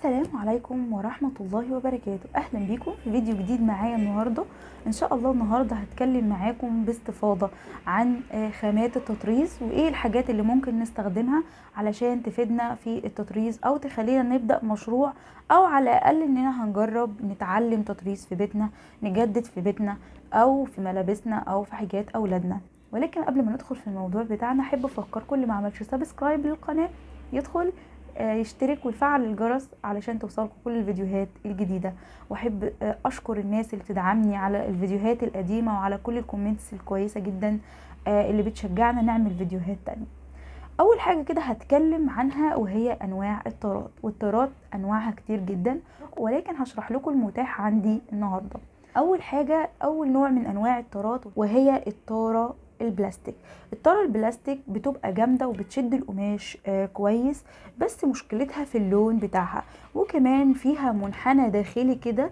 السلام عليكم ورحمة الله وبركاته. اهلا بيكم في فيديو جديد معايا النهاردة. ان شاء الله النهاردة هتكلم معاكم باستفاضة عن خامات التطريز وايه الحاجات اللي ممكن نستخدمها علشان تفيدنا في التطريز او تخلينا نبدأ مشروع، او على الاقل اننا هنجرب نتعلم تطريز في بيتنا، نجدد في بيتنا او في ملابسنا او في حاجات اولادنا. ولكن قبل ما ندخل في الموضوع بتاعنا احب افكركم اللي ما عملش سبسكرايب للقناة يدخل يشترك ويفعل الجرس علشان توصلكم كل الفيديوهات الجديدة. واحب اشكر الناس اللي بتدعمني على الفيديوهات القديمة وعلى كل الكومنتس الكويسة جدا اللي بتشجعنا نعمل فيديوهات تانية. اول حاجة كده هتكلم عنها وهي انواع الطارات، والطارات انواعها كتير جدا ولكن هشرح لكم المتاح عندي النهاردة. اول حاجة، اول نوع من انواع الطارات وهي الطارة البلاستيك. الطارة البلاستيك بتبقى جامدة وبتشد القماش كويس، بس مشكلتها في اللون بتاعها، وكمان فيها منحنى داخلي كده.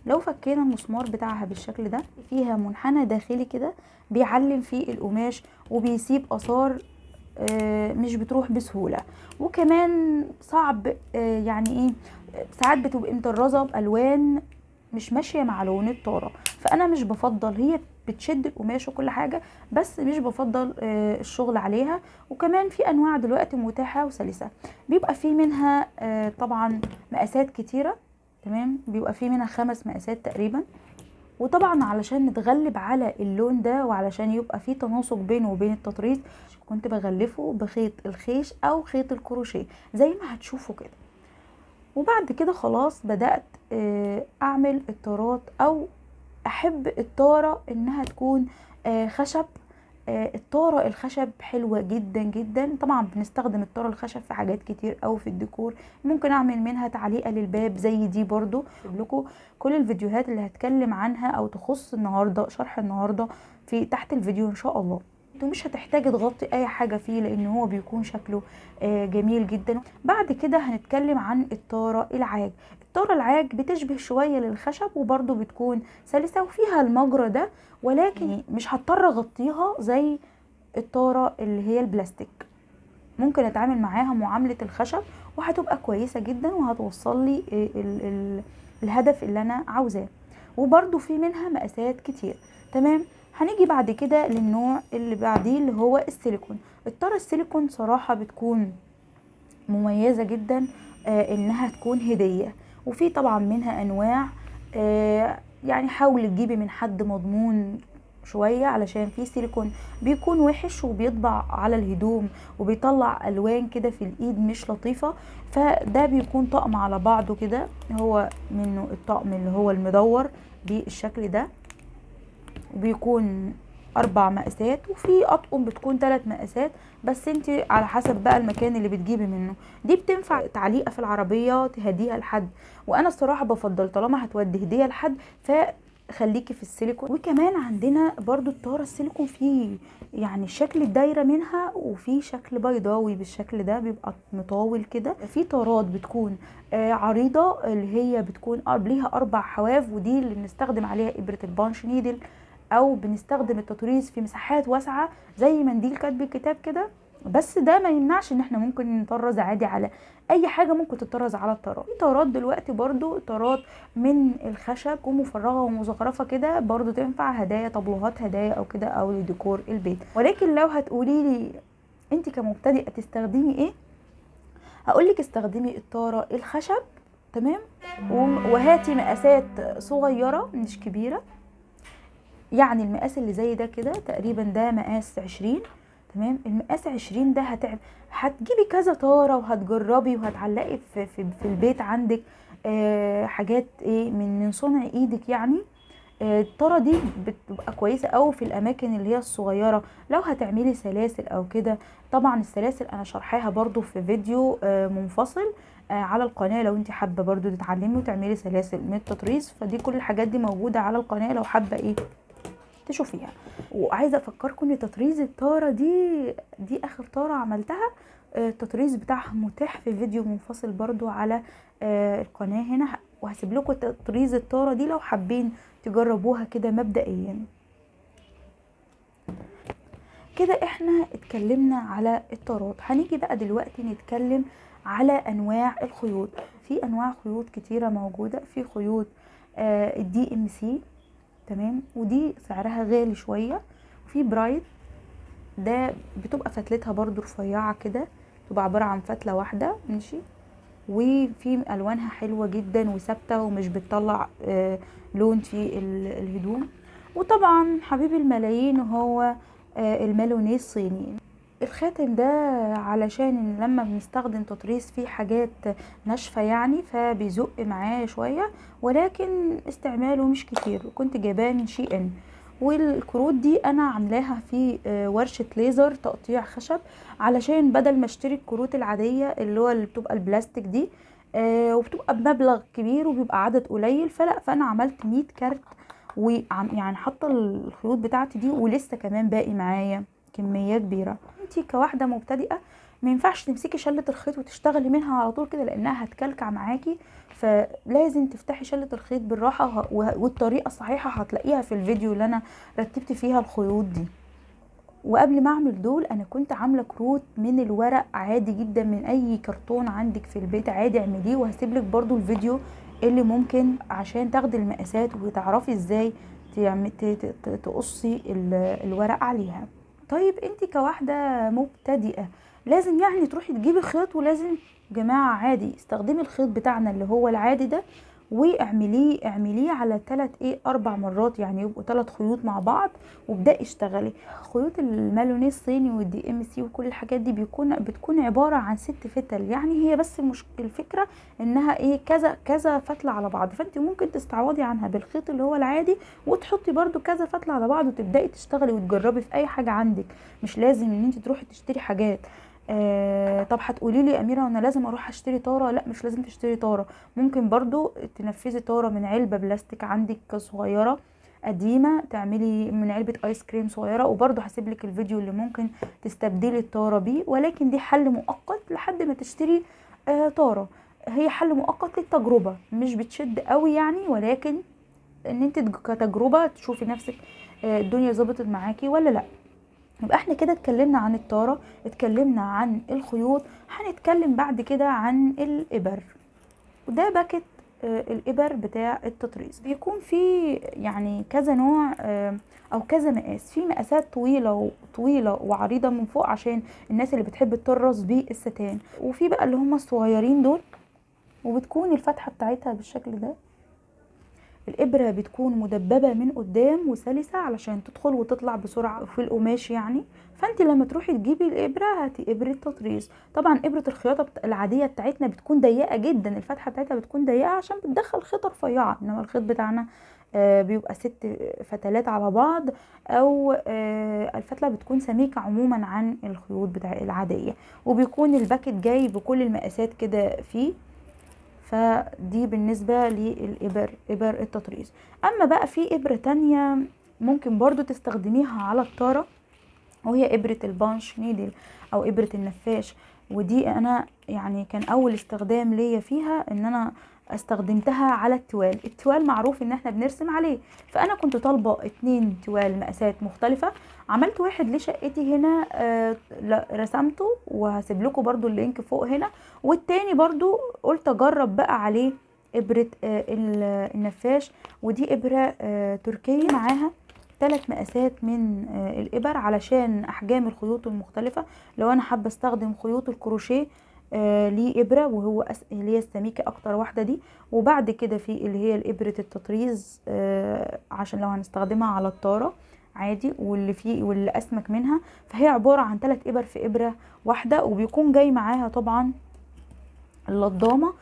لو فكينا المسمار بتاعها بالشكل ده فيها منحنى داخلي كده بيعلم فيه القماش وبيسيب اثار مش بتروح بسهولة، وكمان صعب يعني ايه، ساعات بتبقى مطرزة بألوان مش ماشية مع لون الطارة. فانا مش بفضل، هي بتشد القماش وكل حاجة بس مش بفضل الشغل عليها. وكمان في انواع دلوقتي متاحة وسلسة، بيبقى في منها طبعا مقاسات كتيرة، تمام، بيبقى في منها 5 مقاسات تقريبا. وطبعا علشان نتغلب على اللون ده وعلشان يبقى في تناسق بينه وبين التطريز كنت بغلفه بخيط الخيش او خيط الكروشيه زي ما هتشوفوا كده. وبعد كده خلاص بدأت اعمل الطارات، او احب الطارة انها تكون خشب. الطارة الخشب حلوة جدا جدا. طبعا بنستخدم الطارة الخشب في حاجات كتير او في الديكور، ممكن اعمل منها تعليقة للباب زي دي. برضو لكم كل الفيديوهات اللي هتكلم عنها او تخص النهاردة شرح النهاردة في تحت الفيديو ان شاء الله. ومش هتحتاج تغطي اي حاجة فيه لان هو بيكون شكله جميل جدا. بعد كده هنتكلم عن الطارة العاج. الطارة العاج بتشبه شوية للخشب وبرضو بتكون سلسة وفيها المجرى ده، ولكن مش هضطر اغطيها زي الطارة اللي هي البلاستيك. ممكن اتعامل معاها معاملة الخشب وهتبقى كويسة جدا وهتوصل لي الهدف اللي انا عاوزاه. وبرضو في منها مقاسات كتير، تمام. هنيجي بعد كده للنوع اللي بعديه اللي هو السيليكون. الطارة السيليكون صراحة بتكون مميزة جدا انها تكون هدية، وفي طبعا منها انواع يعني حاولي تجيبي من حد مضمون شوية، علشان في سيليكون بيكون وحش وبيطبع على الهدوم وبيطلع الوان كده في الايد مش لطيفة. فده بيكون طقم على بعضه كده، هو منه الطقم اللي هو المدور بالشكل ده، وبيكون 4 مقاسات، وفي اطقم بتكون 3 مقاسات، بس انت على حسب بقى المكان اللي بتجيبي منه. دي بتنفع تعليقه في العربيه تهديها لحد، وانا الصراحه بفضل طالما هتودي هديه لحد فخليكي في السيليكون. وكمان عندنا برضو الطاره السيليكون فيه يعني شكل الدايره منها، وفي شكل بيضاوي بالشكل ده بيبقى مطاول كده. في طارات بتكون عريضه اللي هي بتكون ليها 4 حواف، ودي اللي بنستخدم عليها ابره البانش نيدل، او بنستخدم التطريز في مساحات واسعه زي منديل كتب الكتاب كده. بس ده ما يمنعش ان احنا ممكن نطرز عادي على اي حاجه ممكن تطرز على الطارات. في طارات دلوقتي برضو طارات من الخشب ومفرغه ومزخرفه كده، برضو تنفع هدايا، طابلوهات هدايا او كده، او لديكور البيت. ولكن لو هتقولي لي انت كمبتدئه تستخدمي ايه، هقولك استخدمي الطاره الخشب، تمام. وهاتي مقاسات صغيره مش كبيره، يعني المقاس اللي زي ده كده تقريبا ده مقاس 20، تمام. المقاس 20 ده هتجيبي كذا طارة وهتجربي وهتعلقي في البيت عندك حاجات ايه من صنع ايدك يعني. الطارة دي بتبقى كويسة اوي في الاماكن اللي هي الصغيرة. لو هتعملي سلاسل او كده، طبعا السلاسل انا شرحاها برضو في فيديو منفصل على القناة. لو انت حابة برضو تتعلمي وتعملي سلاسل من التطريز، فدي كل الحاجات دي موجودة على القناة لو حابة ايه تشوفيها. وعايزه افكركم ان تطريز الطاره دي اخر طاره عملتها، التطريز بتاعها متاح في فيديو منفصل برضو على القناه هنا، وهسيب لكم تطريز الطاره دي لو حابين تجربوها كده مبدئيا. كده احنا اتكلمنا على الطارات. هنيجي بقى دلوقتي نتكلم على انواع الخيوط. في انواع خيوط كتيره موجوده. في خيوط الدي ام سي، تمام، ودي سعرها غالي شويه. وفي برايت، ده بتبقى فتلتها برضو رفيعه كده، بتبقى عباره عن فتله واحده، ماشي. وفي الوانها حلوه جدا وثابته ومش بتطلع لون في الهدوم. وطبعا حبيب الملايين هو المالونيه الصيني. الخاتم ده علشان لما بنستخدم تطريز فيه حاجات ناشفه يعني فبيزق معاه شويه، ولكن استعماله مش كتير. وكنت جايباه من شي ان. والكروت دي انا عاملاها في ورشه ليزر تقطيع خشب، علشان بدل ما اشتري الكروت العاديه اللي بتبقى البلاستيك دي وبتبقى بمبلغ كبير وبيبقى عدد قليل، فانا عملت 100 كارت، يعني حاطه الخيوط بتاعتي دي ولسه كمان باقي معايا كميه كبيره. انتي كواحده مبتدئه ما ينفعش تمسكي شله الخيط وتشتغلي منها على طول كده، لانها هتكلكع معاكي. فلازم تفتحي شله الخيط بالراحه، والطريقه الصحيحه هتلاقيها في الفيديو اللي انا رتبت فيها الخيوط دي. وقبل ما اعمل دول انا كنت عامله كروت من الورق عادي جدا، من اي كرتون عندك في البيت عادي اعمليه، وهسيبلك برضو الفيديو اللي ممكن عشان تاخدي المقاسات وتعرفي ازاي تقصي الورق عليها. طيب انت كواحده مبتدئه لازم يعني تروحي تجيبي خيط؟ ولازم جماعه عادي استخدمي الخيط بتاعنا اللي هو العادي ده، واعمليه على 4 مرات، يعني يبقوا 3 خيوط مع بعض، وابدأي اشتغلي. خيوط المالونيه الصيني والدي ام سي وكل الحاجات دي بتكون عباره عن 6 فتل، يعني هي بس الفكره انها كذا كذا فتله على بعض. فانت ممكن تستعوضي عنها بالخيط اللي هو العادي، وتحطي برده كذا فتله على بعض، وتبداي تشتغلي وتجربي في اي حاجه عندك. مش لازم ان انت تروحي تشتري حاجات. طب هتقولي لي يا اميره انا لازم اروح اشتري طاره؟ لا، مش لازم تشتري طاره. ممكن برضو تنفذي طاره من علبه بلاستيك عندك صغيره قديمه، تعملي من علبه ايس كريم صغيره. وبرضو هسيبلك الفيديو اللي ممكن تستبدلي الطاره بيه، ولكن دي حل مؤقت لحد ما تشتري طاره. هي حل مؤقت للتجربه، مش بتشد قوي يعني، ولكن ان انت كتجربه تشوفي نفسك الدنيا ظبطت معاكي ولا لا. يبقى احنا كده اتكلمنا عن الطاره، اتكلمنا عن الخيوط، هنتكلم بعد كده عن الابر. وده باكت الابر بتاع التطريز. بيكون في يعني كذا نوع او كذا مقاس. في مقاسات طويله وعريضه من فوق عشان الناس اللي بتحب تطرز بالستان، وفي بقى اللي هم الصغيرين دول، وبتكون الفتحه بتاعتها بالشكل ده. الابره بتكون مدببه من قدام وسلسه علشان تدخل وتطلع بسرعه في القماش يعني. فانت لما تروحي تجيبي الابره هاتي ابره تطريز. طبعا ابره الخياطه العاديه بتاعتنا بتكون ضيقه جدا، الفتحه بتاعتها بتكون ضيقه عشان بتدخل خيط رفيعه، انما الخيط بتاعنا بيبقى 6 فتلات على بعض، او الفتله بتكون سميكه عموما عن الخيوط بتاع العاديه. وبيكون الباكت جاي بكل المقاسات كده فيه. فدي بالنسبة للإبر، إبر التطريز. أما بقى في إبرة تانية ممكن برضو تستخدميها على الطارة، وهي إبرة البانش نيدل أو إبرة النفاش. ودي أنا يعني كان أول استخدام ليا فيها إن أنا استخدمتها على التوال معروف ان احنا بنرسم عليه. فانا كنت طالبه 2 توال مقاسات مختلفه، عملت واحد لشقتي هنا رسمته، وهسيب لكم برضو اللينك فوق هنا. والتاني برضو قلت اجرب بقى عليه ابره النفاش. ودي ابره تركيه معاها 3 مقاسات من الابر علشان احجام الخيوط المختلفه. لو انا حابه استخدم خيوط الكروشيه ليه ابره، وهو اللي هي السميكه اكتر واحده دي. وبعد كده في اللي هي الابره التطريز عشان لو هنستخدمها على الطاره عادي، واللي اسمك منها. فهي عباره عن 3 ابر في ابره واحده. وبيكون جاي معاها طبعا اللضامه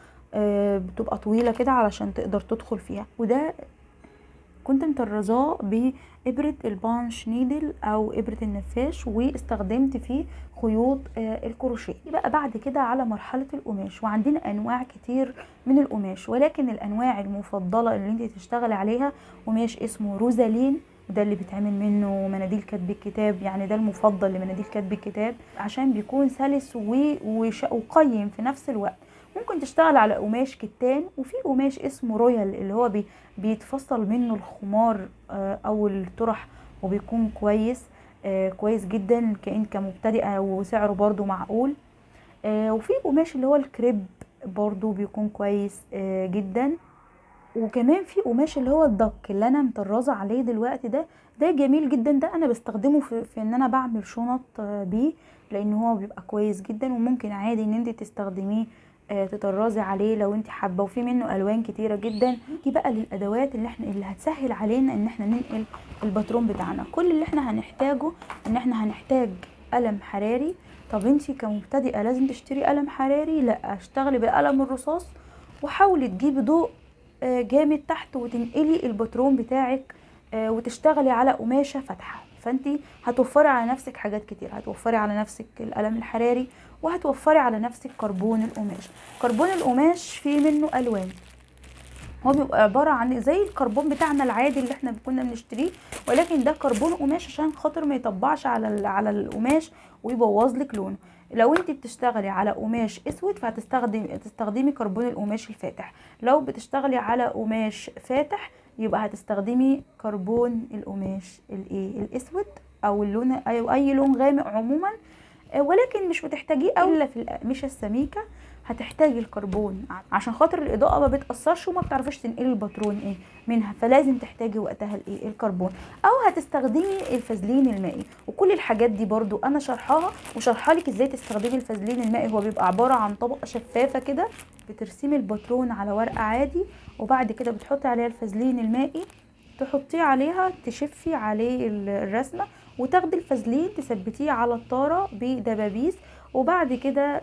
بتبقى طويله كده علشان تقدر تدخل فيها. وده كنت مطرزاه بإبرة البانش نيدل أو إبرة النفاش، واستخدمت فيه خيوط الكروشيه. بقى بعد كده على مرحلة القماش، وعندنا أنواع كتير من القماش، ولكن الأنواع المفضلة اللي انت تشتغل عليها قماش اسمه روزالين، وده اللي بيتعمل منه مناديل كتب الكتاب. يعني ده المفضل لمناديل كتب الكتاب عشان بيكون سلس وقيم في نفس الوقت. ممكن تشتغل على قماش كتان، وفي قماش اسمه رويال اللي هو بيتفصل منه الخمار او الطرح، وبيكون كويس جدا كمبتدئه، وسعره برضو معقول. وفي قماش اللي هو الكريب، برضو بيكون كويس جدا. وكمان في قماش اللي هو الضك اللي انا مطرزه عليه دلوقتي ده جميل جدا. ده انا بستخدمه في ان انا بعمل شنط بيه، لان هو بيبقى كويس جدا وممكن عادي ان انت تستخدميه تطرزي عليه لو انت حابه. وفي منه الوان كتيره جدا. نيجي بقى للادوات اللي هتسهل علينا ان احنا ننقل الباترون بتاعنا. كل اللي احنا هنحتاجه ان احنا هنحتاج قلم حراري. طب انت كمبتدئه لازم تشتري قلم حراري؟ لا، اشتغلي بقلم الرصاص وحاولي تجيبي ضوء جامد تحت وتنقلي الباترون بتاعك وتشتغلي على قماشة فاتحة. فانتي هتوفري على نفسك حاجات كتير، هتوفري على نفسك القلم الحراري وهتوفري على نفسك كربون القماش. كربون القماش فيه منه الوان، هو بيبقى عبارة عن زي الكربون بتاعنا العادي اللي احنا كنا بنشتريه، ولكن ده كربون قماش عشان خاطر ما يطبعش على القماش ويبوظ لك لونه. لو انت بتشتغلي على قماش اسود تستخدمي كربون القماش الفاتح. لو بتشتغلي على قماش فاتح يبقى هتستخدمي كربون القماش الاسود او اللون او اي لون غامق عموما. ولكن مش بتحتاجيه الا في الاقمشه السميكه. هتحتاجي الكربون عشان خاطر الاضاءه ما بتاثرش وما بتعرفيش تنقلي الباترون منها، فلازم تحتاجي وقتها الكربون. او هتستخدمي الفازلين المائي. وكل الحاجات دي برضو انا شرحها وشرحها لك ازاي تستخدمي الفازلين المائي. هو بيبقى عباره عن طبقه شفافه كده، بترسمي الباترون على ورقه عادي وبعد كده بتحطي عليها الفازلين المائي، تحطيه عليها تشفي عليه الرسمه وتاخدي الفازلين تثبتيه على الطاره بدبابيس، وبعد كده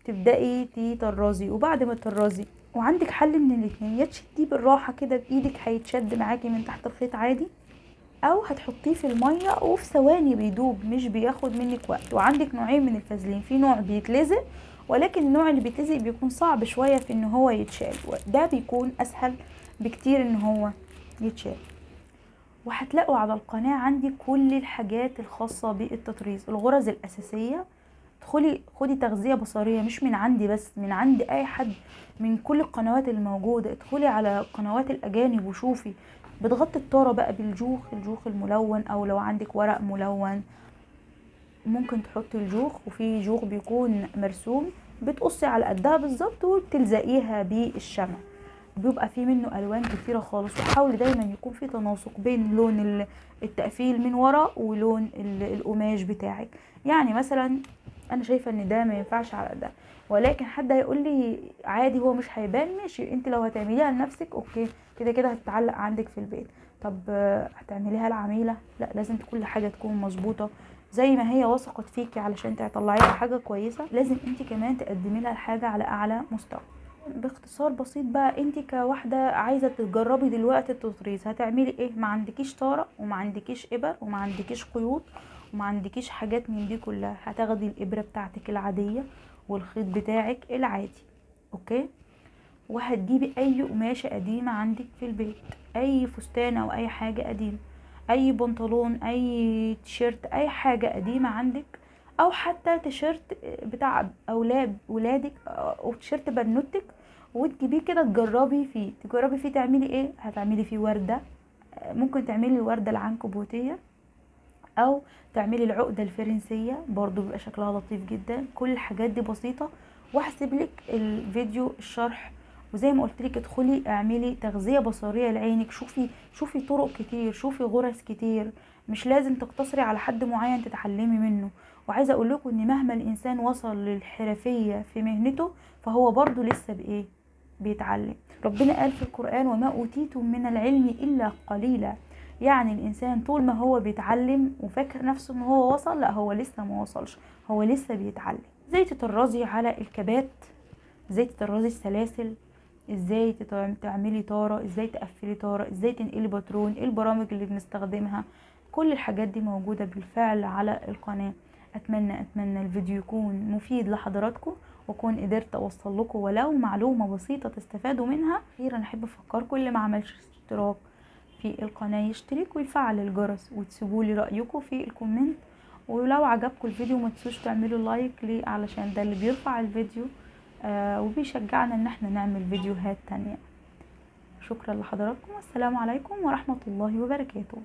تبدأي تطرزي. وبعد ما تطرزي وعندك حل من الاتنين، يا تشديه بالراحة كده بايدك هيتشد معاكي من تحت الخيط عادي، او هتحطيه في المية وفي ثواني بيدوب مش بياخد منك وقت. وعندك نوعين من الفازلين، في نوع بيتلزق ولكن النوع اللي بيتلزق بيكون صعب شوية في ان هو يتشال، ده بيكون اسهل بكتير ان هو يتشال. وهتلاقوا على القناة عندي كل الحاجات الخاصة بالتطريز، الغرز الأساسية. خدي تغذية بصرية مش من عندي بس، من عند أي حد من كل القنوات الموجودة. ادخلي على قنوات الأجانب وشوفي بتغطي الطارة بقى بالجوخ، الجوخ الملون، أو لو عندك ورق ملون ممكن تحطي الجوخ. وفي جوخ بيكون مرسوم بتقصي على قدها بالظبط وتلزقيها بالشمع، بيبقى فيه منه الوان كتيره خالص. وحاولي دايما يكون في تناسق بين لون التقفيل من ورا ولون القماش بتاعك. يعني مثلا انا شايفه ان ده ما ينفعش على ده، ولكن حد هيقول لي عادي هو مش هيبان. ماشي، انت لو هتعمليها لنفسك اوكي، كده كده هتتعلق عندك في البيت. طب هتعمليها لعميله؟ لا، لازم كل حاجه تكون مظبوطه زي ما هي وثقت فيكي علشان تطلعيها حاجه كويسه. لازم انت كمان تقدمي لها الحاجه على اعلى مستوى. باختصار بسيط بقى، انت كواحده عايزه تجربي دلوقتي التطريز هتعملي ايه؟ ما عندكيش طاره وما عندكيش ابر وما عندكيش خيوط وما عندكيش حاجات من دي كلها، هتاخدي الابره بتاعتك العاديه والخيط بتاعك العادي، اوكي، وهتجيبي اي قماشه قديمه عندك في البيت، اي فستان او اي حاجه قديمه، اي بنطلون، اي تيشيرت، اي حاجه قديمه عندك، او حتى تيشيرت بتاع اولاد ولادك او تيشيرت بنوتك، وتجيبيه كده تجربي فيه تعملي ايه. هتعملي فيه ورده، ممكن تعملي الورده العنكبوتيه او تعملي العقده الفرنسيه، برضو بيبقى شكلها لطيف جدا. كل الحاجات دي بسيطه، وهسيب لك الفيديو الشرح. وزي ما قلت لك ادخلي اعملي تغذيه بصريه لعينك، شوفي طرق كتير، شوفي غرز كتير، مش لازم تقتصري على حد معين تتعلمي منه. وعايزه اقول لكم ان مهما الانسان وصل للحرفيه في مهنته فهو برضو لسه بيتعلم. ربنا قال في القرآن وما أوتيتم من العلم إلا قليلا. يعني الإنسان طول ما هو بيتعلم وفاكر نفسه ان هو وصل، لا، هو لسه ما وصلش، هو لسه بيتعلم. ازاي تطرزي على الكبات، ازاي تطرزي السلاسل، ازاي تعملي طارة، ازاي تقفلي طارة، ازاي تنقلي باترون، ايه البرامج اللي بنستخدمها. كل الحاجات دي موجودة بالفعل على القناة. اتمنى الفيديو يكون مفيد لحضراتكم واكون قدرت اوصل لكم ولو معلومة بسيطة تستفادوا منها. اخيرا احب افكركم اللي ما عملش اشتراك في القناة يشترك ويفعل الجرس وتسيبولي رأيكم في الكومنت. ولو عجبكم الفيديو ما تنسوش تعملوا لايك ليه علشان ده اللي بيرفع الفيديو وبيشجعنا ان احنا نعمل فيديوهات تانية. شكرا لحضراتكم والسلام عليكم ورحمة الله وبركاته.